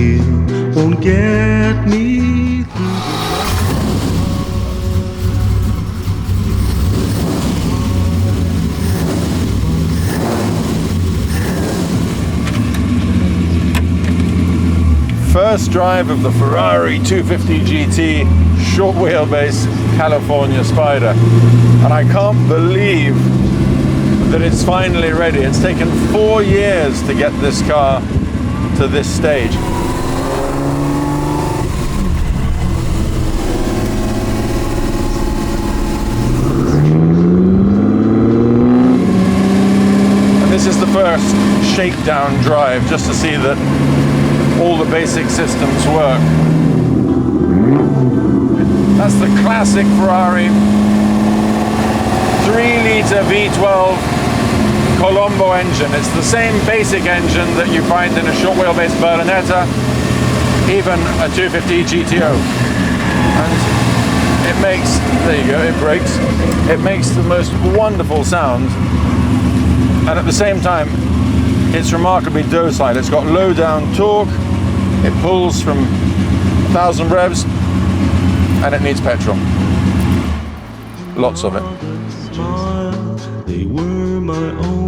hill won't get me through. First drive of the Ferrari 250 GT short wheelbase California Spyder, and I can't believe that it's finally ready. It's taken 4 years to get this car to this stage. And this is the first shakedown drive, just to see that all the basic systems work. That's the classic Ferrari 3-litre V12 Colombo engine. It's the same basic engine that you find in a short wheelbase Berlinetta, even a 250 GTO. And it makes, there you go, it brakes. It makes the most wonderful sound. And at the same time, it's remarkably docile. It's got low down torque. It pulls from 1,000 revs, and it needs petrol. Lots of it. They were my own.